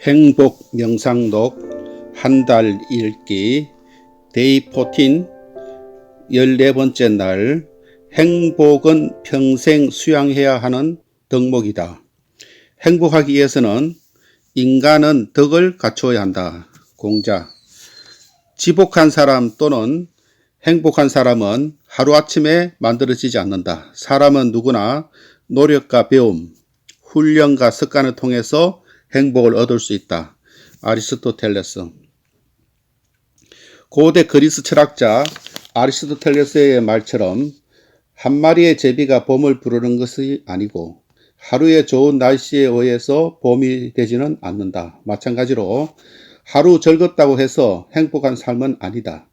행복 명상록 한 달 읽기 데이 14 14번째 날 행복은 평생 수양해야 하는 덕목이다. 행복하기 위해서는 인간은 덕을 갖추어야 한다. 공자. 지복한 사람 또는 행복한 사람은 하루아침에 만들어지지 않는다. 사람은 누구나 노력과 배움, 훈련과 습관을 통해서 행복을 얻을 수 있다. 아리스토텔레스. 고대 그리스 철학자 아리스토텔레스의 말처럼 한 마리의 제비가 봄을 부르는 것이 아니고 하루의 좋은 날씨에 의해서 봄이 되지는 않는다. 마찬가지로 하루 즐겁다고 해서 행복한 삶은 아니다.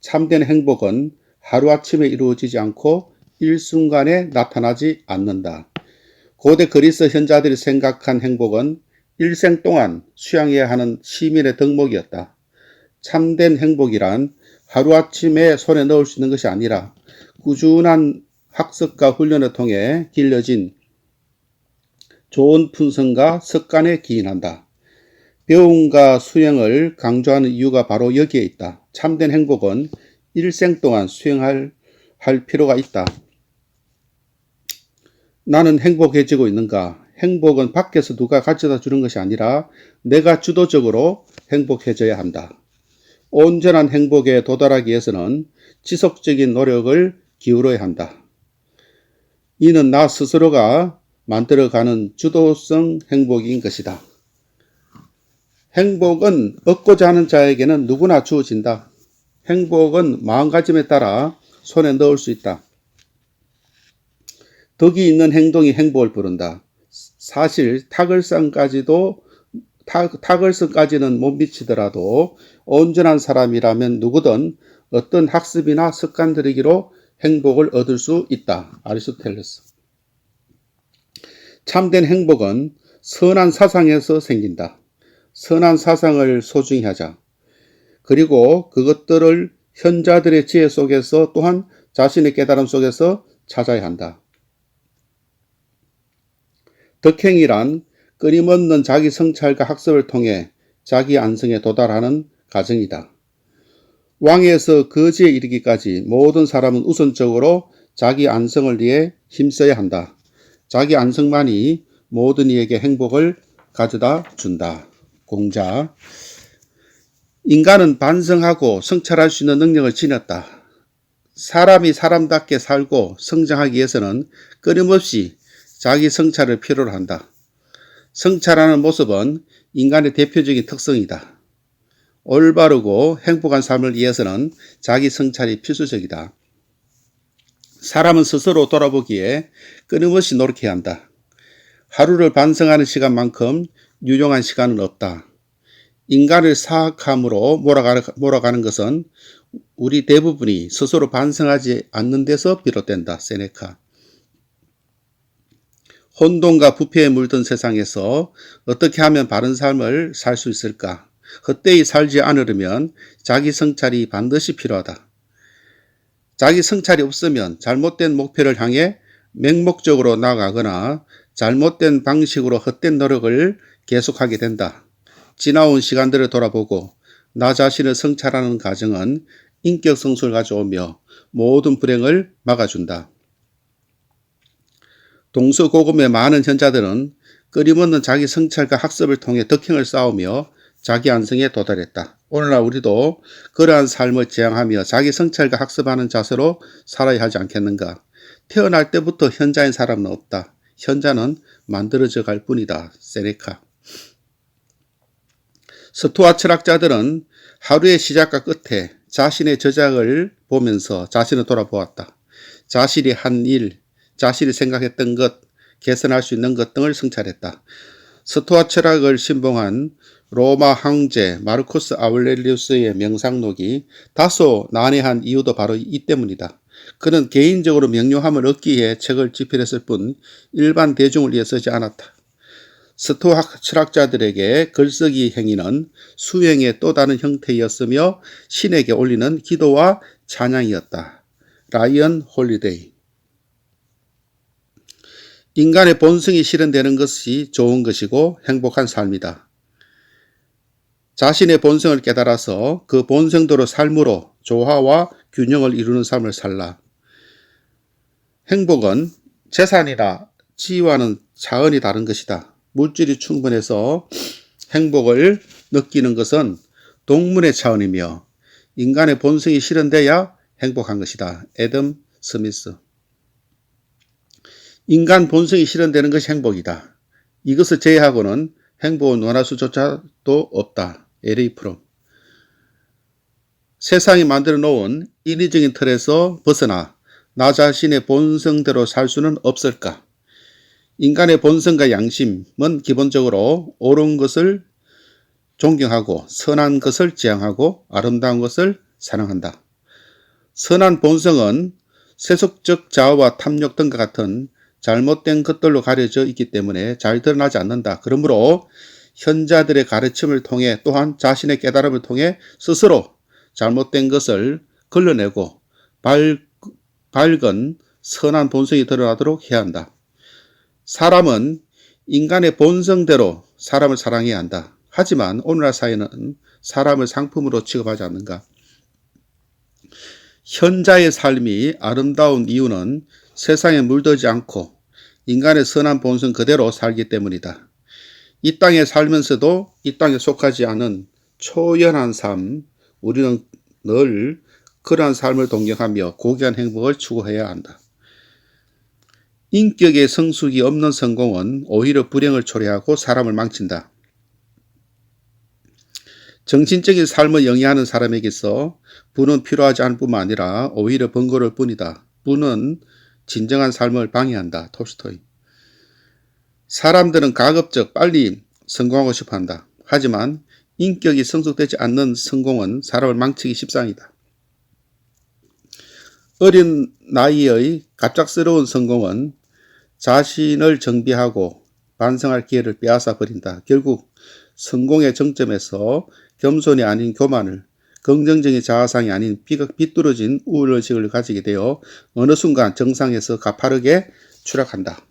참된 행복은 하루아침에 이루어지지 않고 일순간에 나타나지 않는다. 고대 그리스 현자들이 생각한 행복은 일생 동안 수양해야 하는 시민의 덕목이었다. 참된 행복이란 하루아침에 손에 넣을 수 있는 것이 아니라 꾸준한 학습과 훈련을 통해 길러진 좋은 품성과 습관에 기인한다. 배움과 수행을 강조하는 이유가 바로 여기에 있다. 참된 행복은 일생 동안 수행할 필요가 있다. 나는 행복해지고 있는가? 행복은 밖에서 누가 가져다 주는 것이 아니라 내가 주도적으로 행복해져야 한다. 온전한 행복에 도달하기 위해서는 지속적인 노력을 기울여야 한다. 이는 나 스스로가 만들어가는 주도성 행복인 것이다. 행복은 얻고자 하는 자에게는 누구나 주어진다. 행복은 마음가짐에 따라 손에 넣을 수 있다. 덕이 있는 행동이 행복을 부른다. 사실 탁월성까지는 못 미치더라도 온전한 사람이라면 누구든 어떤 학습이나 습관 들이기로 행복을 얻을 수 있다. 아리스토텔레스. 참된 행복은 선한 사상에서 생긴다. 선한 사상을 소중히 하자. 그리고 그것들을 현자들의 지혜 속에서 또한 자신의 깨달음 속에서 찾아야 한다. 덕행이란 끊임없는 자기 성찰과 학습을 통해 자기 안성에 도달하는 과정이다. 왕에서 거지에 이르기까지 모든 사람은 우선적으로 자기 안성을 위해 힘써야 한다. 자기 안성만이 모든 이에게 행복을 가져다 준다. 공자. 인간은 반성하고 성찰할 수 있는 능력을 지녔다. 사람이 사람답게 살고 성장하기 위해서는 끊임없이 자기 성찰을 필요로 한다. 성찰하는 모습은 인간의 대표적인 특성이다. 올바르고 행복한 삶을 위해서는 자기 성찰이 필수적이다. 사람은 스스로 돌아보기에 끊임없이 노력해야 한다. 하루를 반성하는 시간만큼 유용한 시간은 없다. 인간을 사악함으로 몰아가는 것은 우리 대부분이 스스로 반성하지 않는 데서 비롯된다. 세네카. 혼돈과 부패에 물든 세상에서 어떻게 하면 바른 삶을 살 수 있을까? 헛되이 살지 않으려면 자기 성찰이 반드시 필요하다. 자기 성찰이 없으면 잘못된 목표를 향해 맹목적으로 나아가거나 잘못된 방식으로 헛된 노력을 계속하게 된다. 지나온 시간들을 돌아보고 나 자신을 성찰하는 과정은 인격 성숙을 가져오며 모든 불행을 막아준다. 동서고금의 많은 현자들은 끊임없는 자기 성찰과 학습을 통해 덕행을 쌓으며 자기 안성에 도달했다. 오늘날 우리도 그러한 삶을 지향하며 자기 성찰과 학습하는 자세로 살아야 하지 않겠는가? 태어날 때부터 현자인 사람은 없다. 현자는 만들어져 갈 뿐이다. 세네카. 스토아 철학자들은 하루의 시작과 끝에 자신의 저작을 보면서 자신을 돌아보았다. 자신이 한 일, 자신이 생각했던 것, 개선할 수 있는 것 등을 성찰했다. 스토아 철학을 신봉한 로마 황제 마르쿠스 아울렐리우스의 명상록이 다소 난해한 이유도 바로 이 때문이다. 그는 개인적으로 명료함을 얻기 위해 책을 집필했을 뿐 일반 대중을 위해 쓰지 않았다. 스토아 철학자들에게 글쓰기 행위는 수행의 또 다른 형태였으며 신에게 올리는 기도와 찬양이었다. 라이언 홀리데이. 인간의 본성이 실현되는 것이 좋은 것이고 행복한 삶이다. 자신의 본성을 깨달아서 그 본성대로 삶으로 조화와 균형을 이루는 삶을 살라. 행복은 재산이나 지위와는 차원이 다른 것이다. 물질이 충분해서 행복을 느끼는 것은 동물의 차원이며 인간의 본성이 실현돼야 행복한 것이다. 애덤 스미스. 인간 본성이 실현되는 것이 행복이다. 이것을 제외하고는 행복은 원할 수조차도 없다. L.A. 프롬. 세상이 만들어 놓은 인위적인 틀에서 벗어나 나 자신의 본성대로 살 수는 없을까? 인간의 본성과 양심은 기본적으로 옳은 것을 존경하고 선한 것을 지향하고 아름다운 것을 사랑한다. 선한 본성은 세속적 자아와 탐욕 등과 같은 잘못된 것들로 가려져 있기 때문에 잘 드러나지 않는다. 그러므로 현자들의 가르침을 통해 또한 자신의 깨달음을 통해 스스로 잘못된 것을 걸러내고 밝은 선한 본성이 드러나도록 해야 한다. 사람은 인간의 본성대로 사람을 사랑해야 한다. 하지만 오늘날 사회는 사람을 상품으로 취급하지 않는가? 현자의 삶이 아름다운 이유는 세상에 물들지 않고 인간의 선한 본성 그대로 살기 때문이다. 이 땅에 살면서도 이 땅에 속하지 않은 초연한 삶, 우리는 늘 그러한 삶을 동경하며 고귀한 행복을 추구해야 한다. 인격의 성숙이 없는 성공은 오히려 불행을 초래하고 사람을 망친다. 정신적인 삶을 영위하는 사람에게서 부는 필요하지 않을 뿐만 아니라 오히려 번거로울 뿐이다. 부는 진정한 삶을 방해한다. 톨스토이. 사람들은 가급적 빨리 성공하고 싶어 한다. 하지만 인격이 성숙되지 않는 성공은 사람을 망치기 십상이다. 어린 나이의 갑작스러운 성공은 자신을 정비하고 반성할 기회를 빼앗아 버린다. 결국 성공의 정점에서 겸손이 아닌 교만을, 긍정적인 자아상이 아닌 비뚤어진 우월의식을 가지게 되어 어느 순간 정상에서 가파르게 추락한다.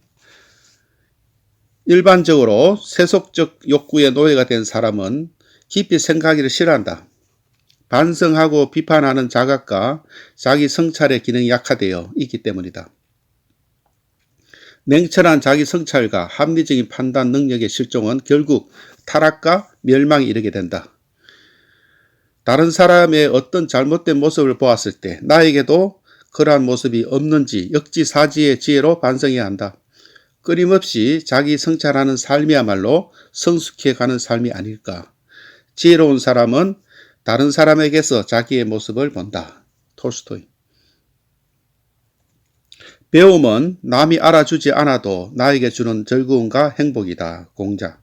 일반적으로 세속적 욕구의 노예가 된 사람은 깊이 생각하기를 싫어한다. 반성하고 비판하는 자각과 자기 성찰의 기능이 약화되어 있기 때문이다. 냉철한 자기 성찰과 합리적인 판단 능력의 실종은 결국 타락과 멸망에 이르게 된다. 다른 사람의 어떤 잘못된 모습을 보았을 때 나에게도 그러한 모습이 없는지 역지사지의 지혜로 반성해야 한다. 끊임없이 자기 성찰하는 삶이야말로 성숙해가는 삶이 아닐까. 지혜로운 사람은 다른 사람에게서 자기의 모습을 본다. 톨스토이. 배움은 남이 알아주지 않아도 나에게 주는 즐거움과 행복이다. 공자.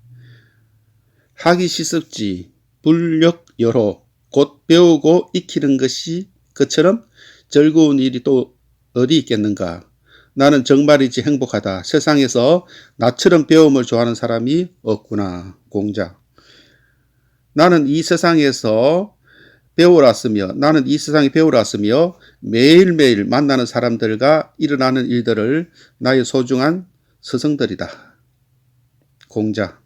학이 시습지 불력여로 곧 배우고 익히는 것이 그처럼 즐거운 일이 또 어디 있겠는가. 나는 정말이지 행복하다. 세상에서 나처럼 배움을 좋아하는 사람이 없구나. 공자. 나는 이 세상에 배우러왔으며 매일매일 만나는 사람들과 일어나는 일들을 나의 소중한 스승들이다. 공자.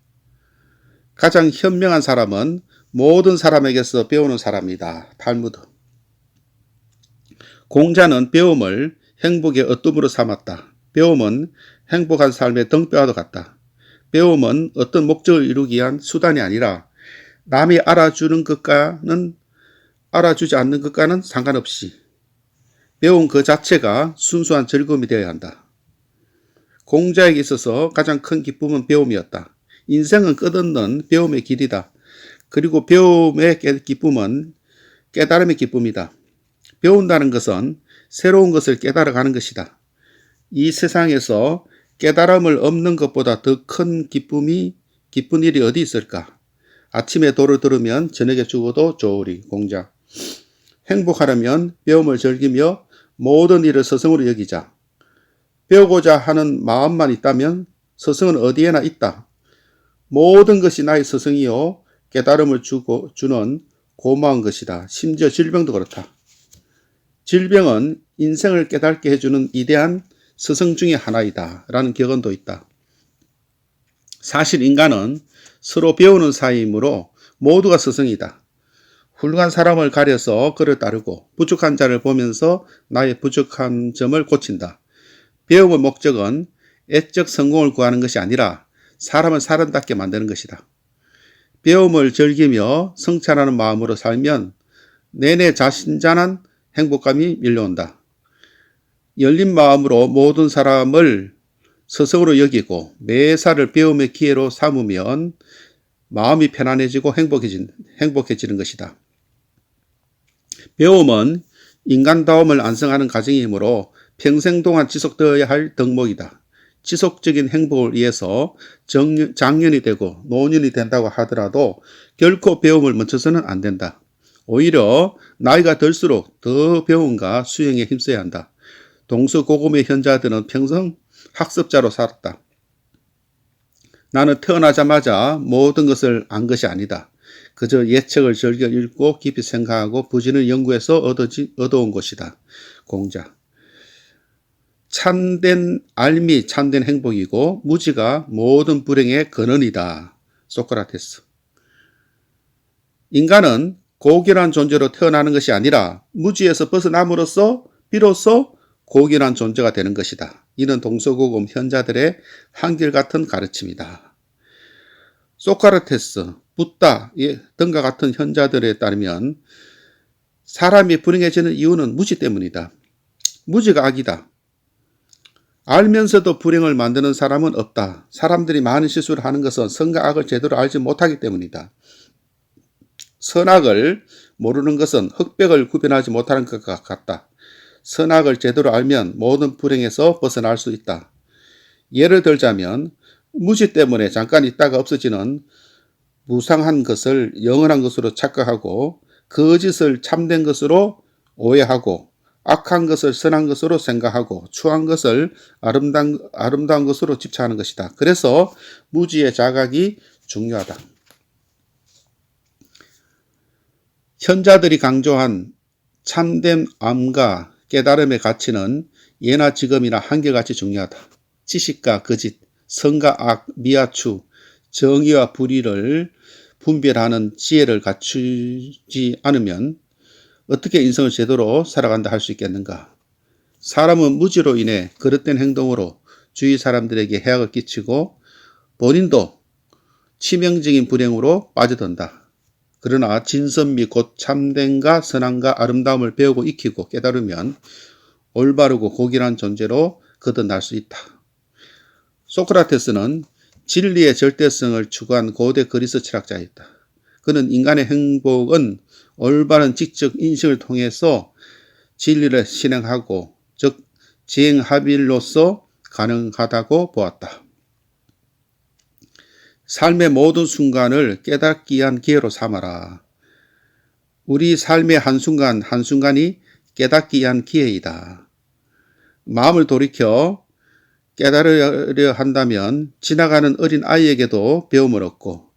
가장 현명한 사람은 모든 사람에게서 배우는 사람이다. 탈무드. 공자는 배움을 행복의 어둠으로 삼았다. 배움은 행복한 삶의 등뼈와도 같다. 배움은 어떤 목적을 이루기 위한 수단이 아니라 남이 알아주는 것과는 알아주지 않는 것과는 상관없이 배움 그 자체가 순수한 즐거움이 되어야 한다. 공자에게 있어서 가장 큰 기쁨은 배움이었다. 인생은 끝없는 배움의 길이다. 그리고 배움의 기쁨은 깨달음의 기쁨이다. 배운다는 것은 새로운 것을 깨달아가는 것이다. 이 세상에서 깨달음을 얻는 것보다 더 큰 기쁜 일이 어디 있을까? 아침에 도를 들으면 저녁에 죽어도 좋으리. 공자. 행복하려면 배움을 즐기며 모든 일을 스승으로 여기자. 배우고자 하는 마음만 있다면 스승은 어디에나 있다. 모든 것이 나의 스승이요 깨달음을 주는 고마운 것이다. 심지어 질병도 그렇다. 질병은 인생을 깨닫게 해주는 위대한 스승 중의 하나이다. 라는 격언도 있다. 사실 인간은 서로 배우는 사이이므로 모두가 스승이다. 훌륭한 사람을 가려서 그를 따르고 부족한 자를 보면서 나의 부족한 점을 고친다. 배움의 목적은 애적 성공을 구하는 것이 아니라 사람을 사람답게 만드는 것이다. 배움을 즐기며 성찰하는 마음으로 살면 내내 자신잔한 행복감이 밀려온다. 열린 마음으로 모든 사람을 스승으로 여기고 매사를 배움의 기회로 삼으면 마음이 편안해지고 행복해지는 것이다. 배움은 인간다움을 안성하는 과정이므로 평생 동안 지속되어야 할 덕목이다. 지속적인 행복을 위해서 장년이 되고 노년이 된다고 하더라도 결코 배움을 멈춰서는 안 된다. 오히려 나이가 들수록 더 배움과 수행에 힘써야 한다. 동서고금의 현자들은 평생 학습자로 살았다. 나는 태어나자마자 모든 것을 안 것이 아니다. 그저 예책을 즐겨 읽고 깊이 생각하고 부진을 연구해서 얻어온 것이다. 공자. 참된 알미 참된 행복이고 무지가 모든 불행의 근원이다. 소크라테스. 인간은 고결한 존재로 태어나는 것이 아니라 무지에서 벗어남으로써 비로소 고결한 존재가 되는 것이다. 이는 동서고금 현자들의 한결같은 가르침이다. 소크라테스, 붓다 등과 같은 현자들에 따르면 사람이 불행해지는 이유는 무지 때문이다. 무지가 악이다. 알면서도 불행을 만드는 사람은 없다. 사람들이 많은 실수를 하는 것은 선과 악을 제대로 알지 못하기 때문이다. 선악을 모르는 것은 흑백을 구별하지 못하는 것과 같다. 선악을 제대로 알면 모든 불행에서 벗어날 수 있다. 예를 들자면 무지 때문에 잠깐 있다가 없어지는 무상한 것을 영원한 것으로 착각하고 거짓을 참된 것으로 오해하고 악한 것을 선한 것으로 생각하고 추한 것을 아름다운 것으로 집착하는 것이다. 그래서 무지의 자각이 중요하다. 현자들이 강조한 참된 암과 깨달음의 가치는 예나 지금이나 한결같이 중요하다. 지식과 거짓, 선과 악, 미와 추, 정의와 불의를 분별하는 지혜를 갖추지 않으면 어떻게 인생을 제대로 살아간다 할 수 있겠는가? 사람은 무지로 인해 그릇된 행동으로 주위 사람들에게 해악을 끼치고 본인도 치명적인 불행으로 빠져든다. 그러나 진선미 곧 참됨과 선함과 아름다움을 배우고 익히고 깨달으면 올바르고 고귀한 존재로 거듭날 수 있다. 소크라테스는 진리의 절대성을 추구한 고대 그리스 철학자였다. 그는 인간의 행복은 올바른 지적 인식을 통해서 진리를 실행하고 즉 지행합일로서 가능하다고 보았다. 삶의 모든 순간을 깨닫기 위한 기회로 삼아라. 우리 삶의 한순간 한순간이 깨닫기 위한 기회이다. 마음을 돌이켜 깨달으려 한다면 지나가는 어린 아이에게도 배움을 얻고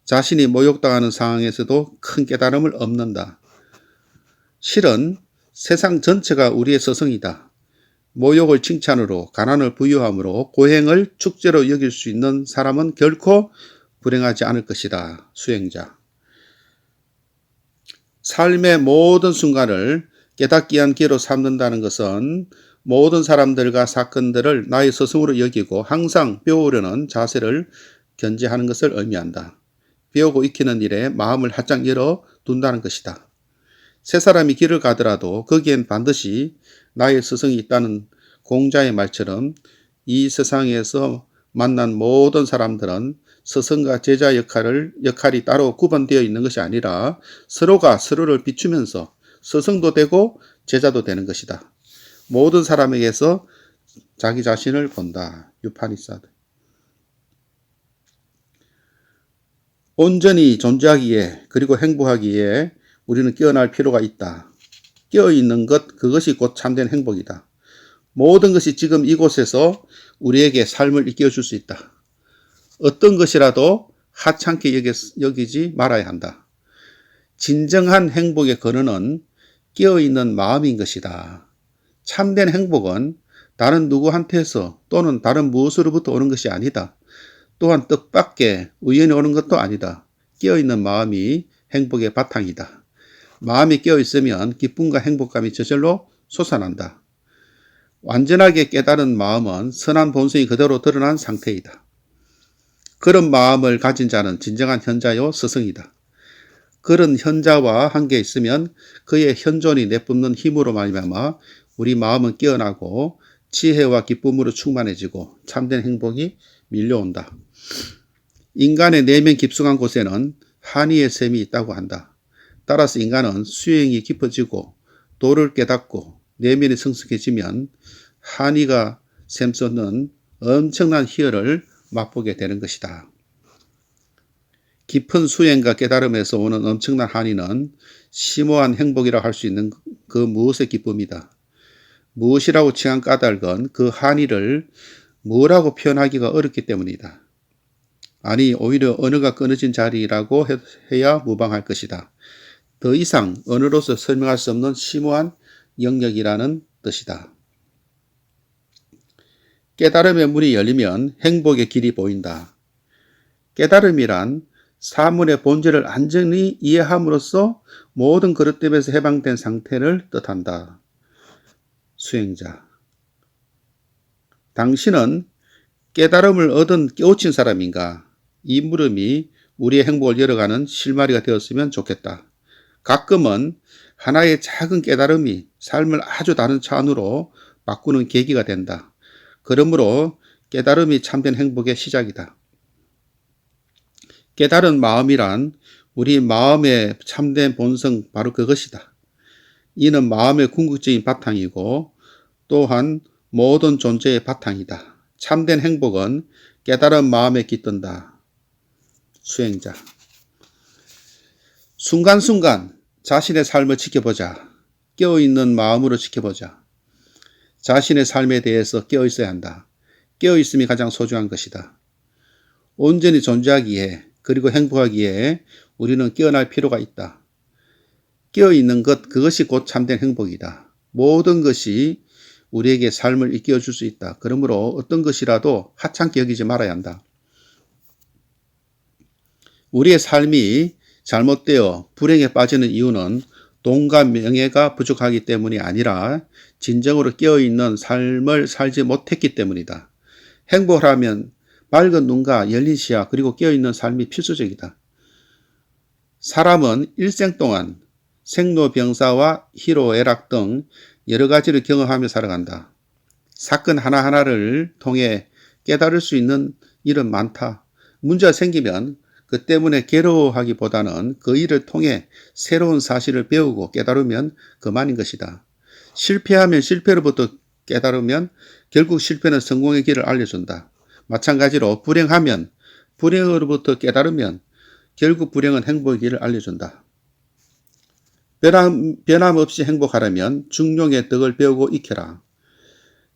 자신이 모욕당하는 상황에서도 큰 깨달음을 얻는다. 실은 세상 전체가 우리의 스승이다. 모욕을 칭찬으로, 가난을 부유함으로, 고행을 축제로 여길 수 있는 사람은 결코 불행하지 않을 것이다. 수행자. 삶의 모든 순간을 깨닫기 위한 기회로 삼는다는 것은 모든 사람들과 사건들을 나의 스승으로 여기고 항상 배우려는 자세를 견지하는 것을 의미한다. 배우고 익히는 일에 마음을 활짝 열어 둔다는 것이다. 새 사람이 길을 가더라도 거기엔 반드시 나의 스승이 있다는 공자의 말처럼 이 세상에서 만난 모든 사람들은 스승과 제자 역할이 따로 구분되어 있는 것이 아니라 서로가 서로를 비추면서 스승도 되고 제자도 되는 것이다. 모든 사람에게서 자기 자신을 본다. 유파니사드. 온전히 존재하기 위해 그리고 행복하기 위해 우리는 깨어날 필요가 있다. 깨어있는 것, 그것이 곧 참된 행복이다. 모든 것이 지금 이곳에서 우리에게 삶을 일깨워줄 수 있다. 어떤 것이라도 하찮게 여기지 말아야 한다. 진정한 행복의 근원은 깨어있는 마음인 것이다. 참된 행복은 다른 누구한테서 또는 다른 무엇으로부터 오는 것이 아니다. 또한 뜻밖의 우연히 오는 것도 아니다. 깨어있는 마음이 행복의 바탕이다. 마음이 깨어있으면 기쁨과 행복감이 저절로 솟아난다. 완전하게 깨달은 마음은 선한 본성이 그대로 드러난 상태이다. 그런 마음을 가진 자는 진정한 현자요 스승이다. 그런 현자와 함께 있으면 그의 현존이 내뿜는 힘으로 말미암아 우리 마음은 깨어나고 지혜와 기쁨으로 충만해지고 참된 행복이 밀려온다. 인간의 내면 깊숙한 곳에는 한의의 샘이 있다고 한다. 따라서 인간은 수행이 깊어지고 도를 깨닫고 내면이 성숙해지면 한의가 샘솟는 엄청난 희열을 맛보게 되는 것이다. 깊은 수행과 깨달음에서 오는 엄청난 한의는 심오한 행복이라 할 수 있는 그 무엇의 기쁨이다. 무엇이라고 칭한 까닭은 그 한의를 뭐라고 표현하기가 어렵기 때문이다. 아니 오히려 언어가 끊어진 자리라고 해야 무방할 것이다. 더 이상 언어로서 설명할 수 없는 심오한 영역이라는 뜻이다. 깨달음의 문이 열리면 행복의 길이 보인다. 깨달음이란 사물의 본질을 완전히 이해함으로써 모든 그릇됨에서 해방된 상태를 뜻한다. 수행자. 당신은 깨달음을 얻은 깨우친 사람인가? 이 물음이 우리의 행복을 열어가는 실마리가 되었으면 좋겠다. 가끔은 하나의 작은 깨달음이 삶을 아주 다른 차원으로 바꾸는 계기가 된다. 그러므로 깨달음이 참된 행복의 시작이다. 깨달은 마음이란 우리 마음의 참된 본성 바로 그것이다. 이는 마음의 궁극적인 바탕이고 또한 모든 존재의 바탕이다. 참된 행복은 깨달은 마음에 깃든다. 수행자. 순간순간 자신의 삶을 지켜보자. 깨어있는 마음으로 지켜보자. 자신의 삶에 대해서 깨어있어야 한다. 깨어있음이 가장 소중한 것이다. 온전히 존재하기에 그리고 행복하기에 우리는 깨어날 필요가 있다. 깨어있는 것, 그것이 곧 참된 행복이다. 모든 것이 우리에게 삶을 일깨워줄 수 있다. 그러므로 어떤 것이라도 하찮게 여기지 말아야 한다. 우리의 삶이 잘못되어 불행에 빠지는 이유는 돈과 명예가 부족하기 때문이 아니라 진정으로 깨어있는 삶을 살지 못했기 때문이다. 행복을 하면 맑은 눈과 열린 시야 그리고 깨어있는 삶이 필수적이다. 사람은 일생 동안 생로병사와 희로애락 등 여러 가지를 경험하며 살아간다. 사건 하나하나를 통해 깨달을 수 있는 일은 많다. 문제가 생기면 그 때문에 괴로워하기보다는 그 일을 통해 새로운 사실을 배우고 깨달으면 그만인 것이다. 실패하면 실패로부터 깨달으면 결국 실패는 성공의 길을 알려준다. 마찬가지로 불행하면 불행으로부터 깨달으면 결국 불행은 행복의 길을 알려준다. 변함없이 행복하려면 중용의 덕을 배우고 익혀라.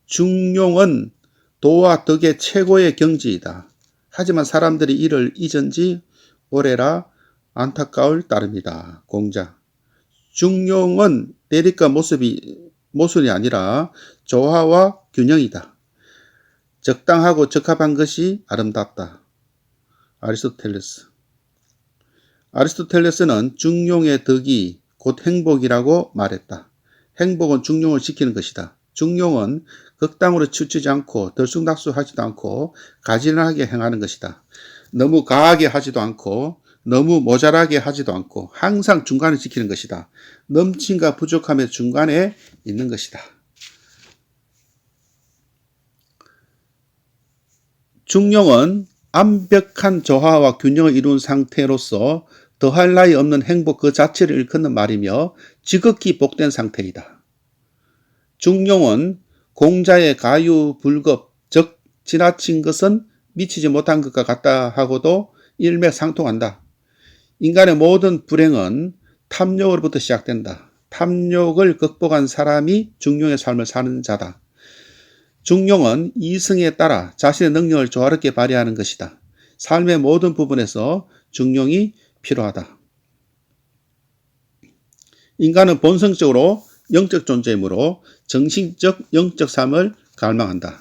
중용은 도와 덕의 최고의 경지이다. 하지만 사람들이 이를 잊은 지 오래라 안타까울 따름이다. 공자. 중용은 대립과 모순이 아니라 조화와 균형이다. 적당하고 적합한 것이 아름답다. 아리스토텔레스. 아리스토텔레스는 중용의 덕이 곧 행복이라고 말했다. 행복은 중용을 지키는 것이다. 중용은 극단으로 치우치지 않고 들쑥날쑥하지도 않고 가지런하게 행하는 것이다. 너무 과하게 하지도 않고 너무 모자라게 하지도 않고 항상 중간을 지키는 것이다. 넘침과 부족함의 중간에 있는 것이다. 중용은 완벽한 조화와 균형을 이룬 상태로서 더할 나위 없는 행복 그 자체를 일컫는 말이며 지극히 복된 상태이다. 중용은 공자의 가유불급, 즉 지나친 것은 미치지 못한 것과 같다 하고도 일맥상통한다. 인간의 모든 불행은 탐욕으로부터 시작된다. 탐욕을 극복한 사람이 중용의 삶을 사는 자다. 중용은 이성에 따라 자신의 능력을 조화롭게 발휘하는 것이다. 삶의 모든 부분에서 중용이 필요하다. 인간은 본성적으로 영적 존재이므로 정신적, 영적 삶을 갈망한다.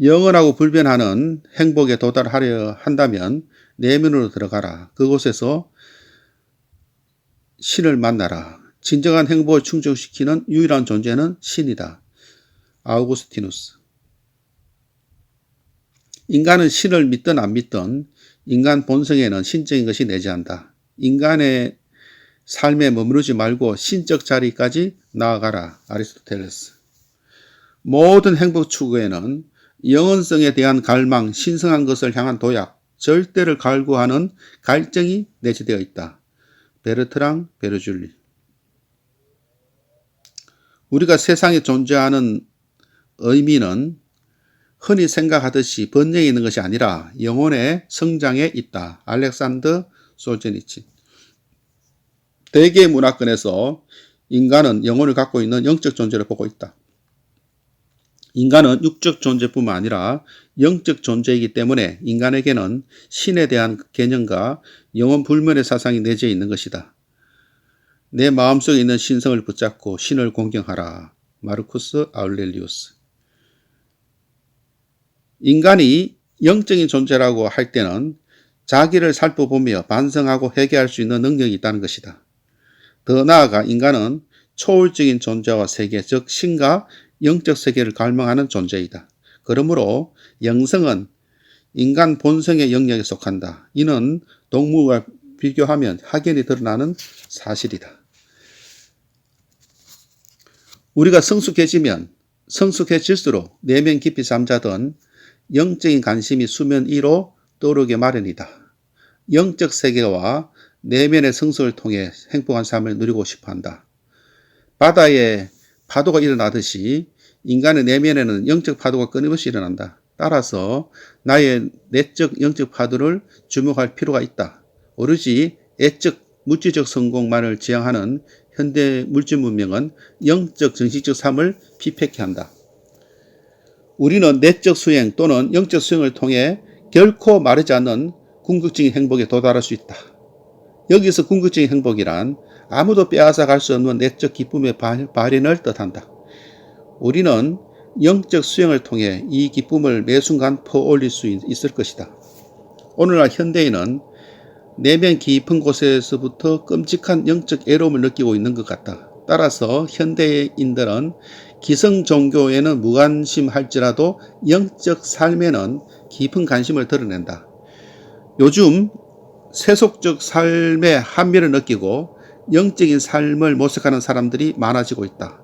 영원하고 불변하는 행복에 도달하려 한다면 내면으로 들어가라. 그곳에서 신을 만나라. 진정한 행복을 충족시키는 유일한 존재는 신이다. 아우구스티누스. 인간은 신을 믿든 안 믿든 인간 본성에는 신적인 것이 내재한다. 인간의 삶에 머무르지 말고 신적 자리까지 나아가라. 아리스토텔레스. 모든 행복 추구에는 영원성에 대한 갈망, 신성한 것을 향한 도약, 절대를 갈구하는 갈증이 내재되어 있다. 베르트랑 베르줄리. 우리가 세상에 존재하는 의미는 흔히 생각하듯이 번영에 있는 것이 아니라 영혼의 성장에 있다. 알렉산더 솔제니친. 대개 문화권에서 인간은 영혼을 갖고 있는 영적 존재를 보고 있다. 인간은 육적 존재뿐만 아니라 영적 존재이기 때문에 인간에게는 신에 대한 개념과 영혼 불면의 사상이 내재해 있는 것이다. 내 마음속에 있는 신성을 붙잡고 신을 공경하라. 마르쿠스 아울렐리우스. 인간이 영적인 존재라고 할 때는 자기를 살펴보며 반성하고 회개할 수 있는 능력이 있다는 것이다. 더 나아가 인간은 초월적인 존재와 세계, 즉 신과 영적 세계를 갈망하는 존재이다. 그러므로 영성은 인간 본성의 영역에 속한다. 이는 동물과 비교하면 확연히 드러나는 사실이다. 우리가 성숙해질수록 내면 깊이 잠자던 영적인 관심이 수면 위로 떠오르게 마련이다. 영적 세계와 내면의 성숙을 통해 행복한 삶을 누리고 싶어한다. 바다에 파도가 일어나듯이 인간의 내면에는 영적 파도가 끊임없이 일어난다. 따라서 나의 내적 영적 파도를 주목할 필요가 있다. 오로지 애적 물질적 성공만을 지향하는 현대 물질 문명은 영적 정신적 삶을 피폐케 한다. 우리는 내적 수행 또는 영적 수행을 통해 결코 마르지 않는 궁극적인 행복에 도달할 수 있다. 여기서 궁극적인 행복이란 아무도 빼앗아 갈 수 없는 내적 기쁨의 발현을 뜻한다. 우리는 영적 수행을 통해 이 기쁨을 매 순간 퍼올릴 수 있을 것이다. 오늘날 현대인은 내면 깊은 곳에서부터 끔찍한 영적 애로움을 느끼고 있는 것 같다. 따라서 현대인들은 기성 종교에는 무관심할지라도 영적 삶에는 깊은 관심을 드러낸다. 요즘 세속적 삶의 한미를 느끼고 영적인 삶을 모색하는 사람들이 많아지고 있다.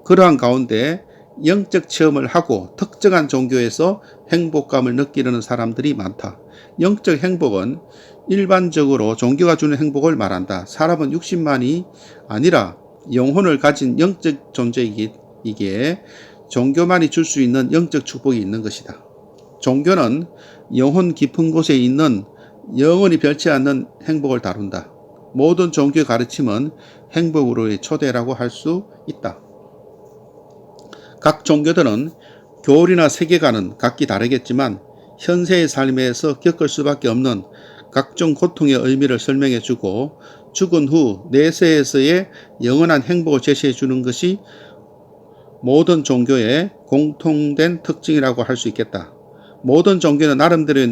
그러한 가운데 영적 체험을 하고 특정한 종교에서 행복감을 느끼려는 사람들이 많다. 영적 행복은 일반적으로 종교가 주는 행복을 말한다. 사람은 육신만이 아니라 영혼을 가진 영적 존재이기에 종교만이 줄 수 있는 영적 축복이 있는 것이다. 종교는 영혼 깊은 곳에 있는 영원히 변치 않는 행복을 다룬다. 모든 종교의 가르침은 행복으로의 초대라고 할 수 있다. 각 종교들은 교리나 세계관은 각기 다르겠지만 현세의 삶에서 겪을 수밖에 없는 각종 고통의 의미를 설명해 주고 죽은 후 내세에서의 영원한 행복을 제시해 주는 것이 모든 종교의 공통된 특징이라고 할 수 있겠다. 모든 종교는 나름대로의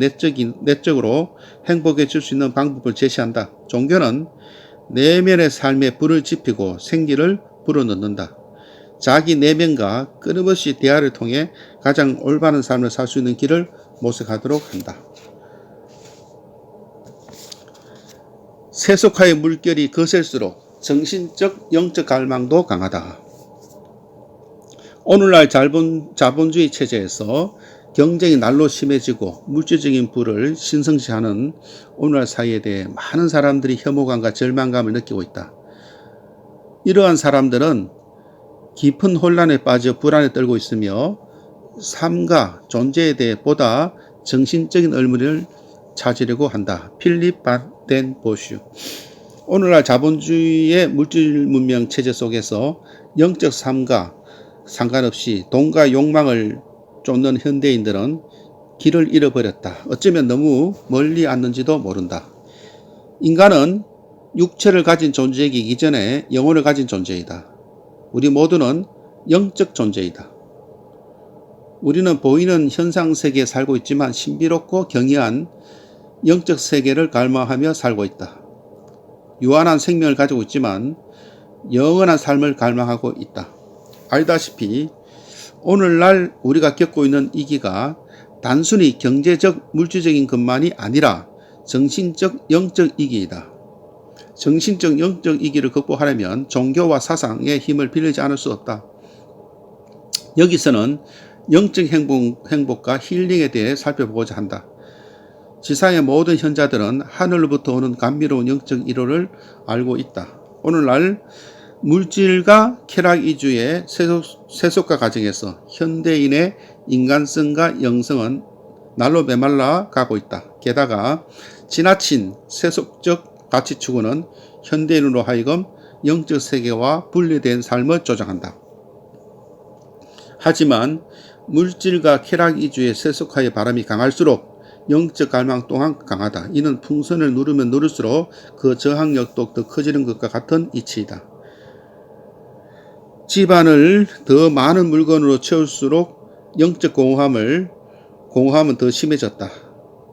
내적으로 행복해질 수 있는 방법을 제시한다. 종교는 내면의 삶에 불을 지피고 생기를 불어넣는다. 자기 내면과 끊임없이 대화를 통해 가장 올바른 삶을 살 수 있는 길을 모색하도록 한다. 세속화의 물결이 거셀수록 정신적, 영적 갈망도 강하다. 오늘날 자본주의 체제에서 경쟁이 날로 심해지고 물질적인 부를 신성시하는 오늘날 사회에 대해 많은 사람들이 혐오감과 절망감을 느끼고 있다. 이러한 사람들은 깊은 혼란에 빠져 불안에 떨고 있으며 삶과 존재에 대해 보다 정신적인 의미를 찾으려고 한다. 필립 바덴 보슈. 오늘날 자본주의의 물질 문명 체제 속에서 영적 삶과 상관없이 돈과 욕망을 쫓는 현대인들은 길을 잃어버렸다. 어쩌면 너무 멀리 왔는지도 모른다. 인간은 육체를 가진 존재이기 이전에 영혼을 가진 존재이다. 우리 모두는 영적 존재이다. 우리는 보이는 현상 세계에 살고 있지만 신비롭고 경이한 영적 세계를 갈망하며 살고 있다. 유한한 생명을 가지고 있지만 영원한 삶을 갈망하고 있다. 알다시피 오늘날 우리가 겪고 있는 위기가 단순히 경제적, 물질적인 것만이 아니라 정신적, 영적 위기이다. 정신적, 영적 위기를 극복하려면 종교와 사상의 힘을 빌리지 않을 수 없다. 여기서는 영적 행복과 힐링에 대해 살펴보고자 한다. 지상의 모든 현자들은 하늘로부터 오는 감미로운 영적 이로를 알고 있다. 오늘날 물질과 쾌락 위주의 세속화 과정에서 현대인의 인간성과 영성은 날로 메말라 가고 있다. 게다가 지나친 세속적 가치 추구는 현대인으로 하여금 영적 세계와 분리된 삶을 조장한다. 하지만 물질과 쾌락 위주의 세속화의 바람이 강할수록 영적 갈망 또한 강하다. 이는 풍선을 누르면 누를수록 그 저항력도 더 커지는 것과 같은 이치이다. 집안을 더 많은 물건으로 채울수록 영적 공허함은 더 심해졌다.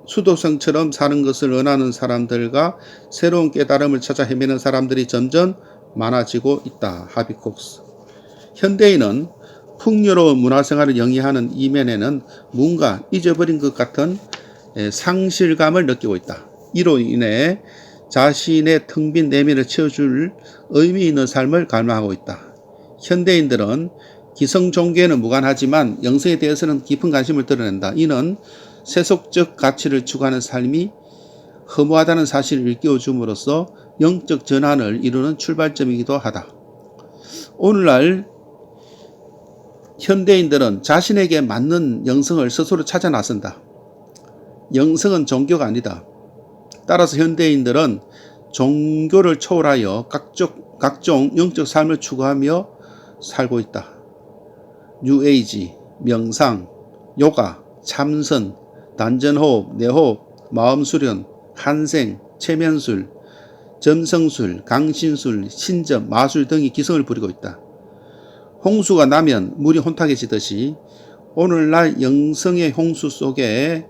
수도성처럼 사는 것을 원하는 사람들과 새로운 깨달음을 찾아 헤매는 사람들이 점점 많아지고 있다. 하비콕스. 현대인은 풍요로운 문화생활을 영위하는 이면에는 뭔가 잊어버린 것 같은 상실감을 느끼고 있다. 이로 인해 자신의 텅 빈 내면을 채워줄 의미 있는 삶을 갈망하고 있다. 현대인들은 기성 종교에는 무관하지만 영성에 대해서는 깊은 관심을 드러낸다. 이는 세속적 가치를 추구하는 삶이 허무하다는 사실을 일깨워줌으로써 영적 전환을 이루는 출발점이기도 하다. 오늘날 현대인들은 자신에게 맞는 영성을 스스로 찾아 나선다. 영성은 종교가 아니다. 따라서 현대인들은 종교를 초월하여 각종 영적 삶을 추구하며 살고 있다. 뉴에이지, 명상, 요가, 참선, 단전호흡, 내호흡, 마음수련, 한생, 체면술, 점성술, 강신술, 신점, 마술 등이 기승을 부리고 있다. 홍수가 나면 물이 혼탁해지듯이 오늘날 영성의 홍수 속에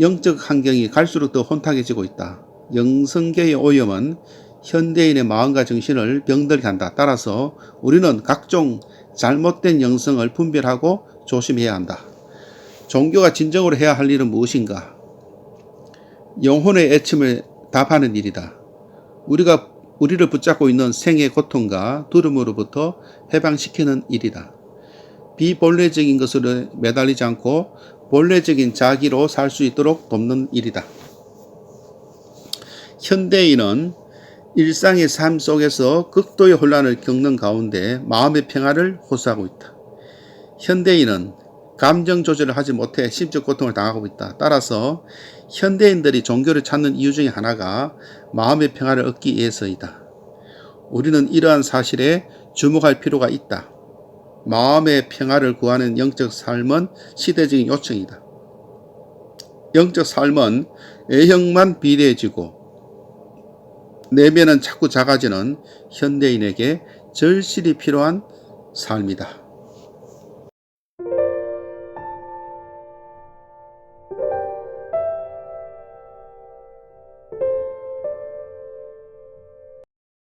영적 환경이 갈수록 더 혼탁해지고 있다. 영성계의 오염은 현대인의 마음과 정신을 병들게 한다. 따라서 우리는 각종 잘못된 영성을 분별하고 조심해야 한다. 종교가 진정으로 해야 할 일은 무엇인가? 영혼의 애침을 답하는 일이다. 우리를 붙잡고 있는 생의 고통과 두려움으로부터 해방시키는 일이다. 비본래적인 것으로 매달리지 않고 본래적인 자기로 살 수 있도록 돕는 일이다. 현대인은 일상의 삶 속에서 극도의 혼란을 겪는 가운데 마음의 평화를 호소하고 있다. 현대인은 감정 조절을 하지 못해 심적 고통을 당하고 있다. 따라서 현대인들이 종교를 찾는 이유 중에 하나가 마음의 평화를 얻기 위해서이다. 우리는 이러한 사실에 주목할 필요가 있다. 마음의 평화를 구하는 영적 삶은 시대적인 요청이다. 영적 삶은 외형만 비례해지고 내면은 자꾸 작아지는 현대인에게 절실히 필요한 삶이다.